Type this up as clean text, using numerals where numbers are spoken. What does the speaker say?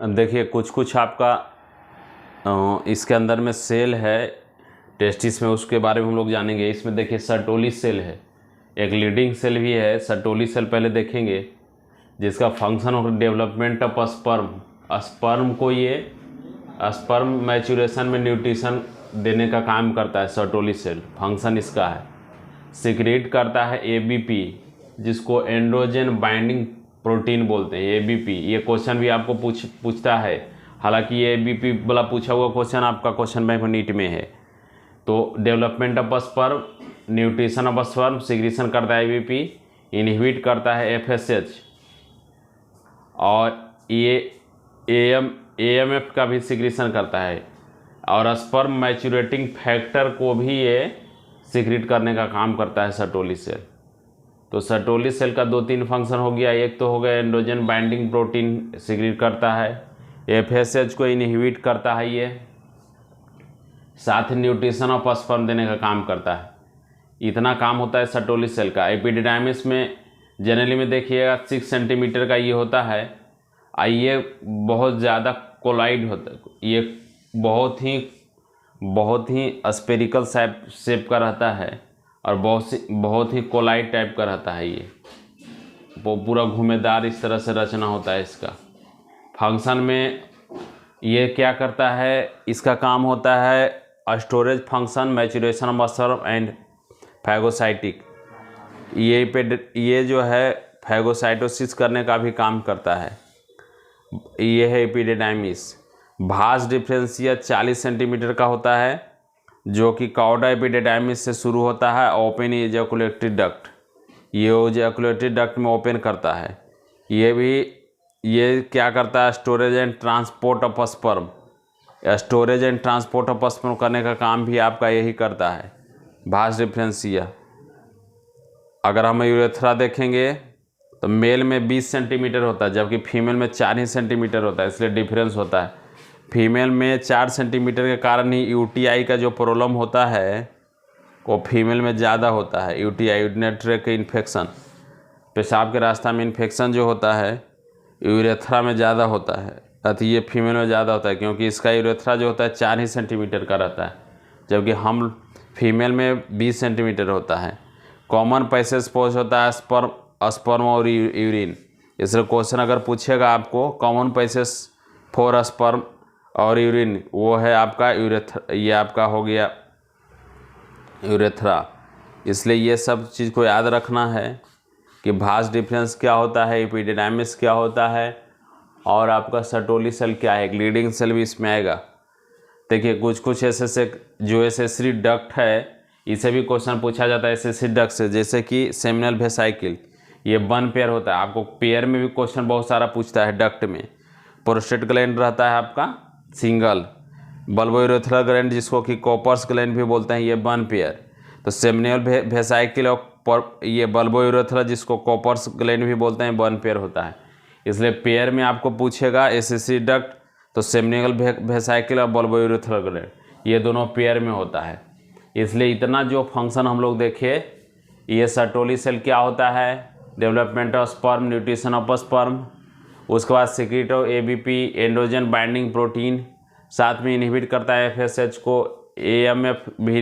देखिए कुछ कुछ आपका इसके अंदर में सेल है टेस्टिस में, उसके बारे में हम लोग जानेंगे। इसमें देखिए सर्टोली सेल है, एक लीडिंग सेल भी है। सर्टोली सेल पहले देखेंगे, जिसका फंक्शन और डेवलपमेंट ऑफ स्पर्म। स्पर्म को ये स्पर्म मैच्योरेशन में न्यूट्रिशन देने का काम करता है। सर्टोली सेल फंक्शन इसका है। सिक्रेट करता है एबीपी, जिसको एंड्रोजन बाइंडिंग प्रोटीन बोलते हैं, एबीपी। ये क्वेश्चन भी आपको पूछता है। हालांकि ये एबीपी वाला पूछा हुआ क्वेश्चन आपका क्वेश्चन बैंक नीट में है। तो development of sperm, nutrition of sperm, secretion करता है एबीपी, इनहिबिट करता है एफएसएच, और ये एएमएफ का भी सिक्रीशन करता है, और स्पर्म मैच्योरेटिंग फैक्टर को भी ये सिक्रीट करने का काम करता है सर्टोली सेल। तो सर्टोली सेल का 2-3 फंक्शन हो गया। एक तो हो गया एंड्रोजन बाइंडिंग प्रोटीन सिक्रीट करता है, एफएसएच को इनहिबिट करता है, ये साथ ही न्यूट्रिशन ऑफ स्पर्म देने का काम करता है। इतना काम होता है सर्टोली सेल का। एपिडिडाइमिस में जनरली में देखिएगा 6 सेंटीमीटर का ये होता है। ये बहुत ज़्यादा कोलाइड होता है, ये बहुत ही स्पेरिकल शेप का रहता है, और बहुत ही कोलाइड टाइप का रहता है। ये वो पूरा घुमेदार इस तरह से रचना होता है इसका। फंक्शन में ये क्या करता है, इसका काम होता है storage function, maturation of sperm and phagocytic. ये जो है फैगोसाइटोसिस करने का भी काम करता है। ये है एपिडिडाइमिस। भास डिफरेंशिया 40 सेंटीमीटर का होता है, जो कि कॉर्डा एपिडिडाइमिस से शुरू होता है। ओपन इजैकुलेटरी डक्ट, ये इजैकुलेटरी डक्ट में ओपन करता है। ये क्या करता है, storage and transport of sperm. Storage and transport of sperm करने का काम भी आपका यही करता है, भास डिफरेंशिया। अगर हम यूरेथ्रा देखेंगे तो मेल में 20 सेंटीमीटर होता है, जबकि फीमेल में 4 ही सेंटीमीटर होता है, इसलिए डिफरेंस होता है। फीमेल में 4 सेंटीमीटर के कारण ही यूटीआई का जो प्रॉब्लम होता है वो फीमेल में ज़्यादा होता है। यूटीआई, यूरिनरी ट्रैक्ट इन्फेक्शन, पेशाब के रास्ता में इन्फेक्शन जो होता है यूरेथ्रा में ज़्यादा होता है, अति ये फीमेल में ज़्यादा होता है, क्योंकि इसका यूरेथ्रा जो होता है 4 ही सेंटीमीटर का रहता है, जबकि हम फीमेल में 20 सेंटीमीटर होता है। कॉमन पैसेज पोज होता है स्पर्म और यूरिन। इसलिए क्वेश्चन अगर पूछेगा आपको कॉमन पैसेज फॉर स्पर्म और यूरिन, वो है आपका यूरेथ्रा। ये आपका हो गया यूरेथ्रा। इसलिए ये सब चीज़ को याद रखना है कि भास डिफरेंस क्या होता है, एपिडिडाइमिस क्या होता है, और आपका सर्टोली सेल क्या है। एक लीडिंग सेल भी इसमें आएगा। देखिए कुछ ऐसे जो एसेसरी डक्ट है, इसे भी क्वेश्चन पूछा जाता है एसेसरी डक्ट से, जैसे कि सेमिनल वेसाइकिल। ये 1 पेयर होता है। आपको पेयर में भी क्वेश्चन बहुत सारा पूछता है। डक्ट में प्रोस्टेट ग्लैंड रहता है आपका सिंगल, बल्बोयूरेथ्रल ग्लैंड जिसको कि कॉपर्स ग्लैंड भी बोलते हैं, ये 1 पेयर। तो सेमिनल वेसाइकिल और ये बल्बोयूरेथ्रल जिसको कॉपर्स ग्लैंड भी बोलते हैं, 1 पेयर होता है। इसलिए पेयर में आपको पूछेगा एसेसरी डक्ट, तो सेमिनल वेसाइकिल और बल्बोयूरेथ्रल ग्लैंड, ये दोनों पेयर में होता है। इसलिए इतना जो फंक्शन हम लोग देखे, ये सर्टोली सेल क्या होता है, development of sperm, nutrition of sperm, उसके बाद secrete of ABP, androgen binding protein, साथ में इनहिबिट करता है एफएसएच को, एएमएफ भी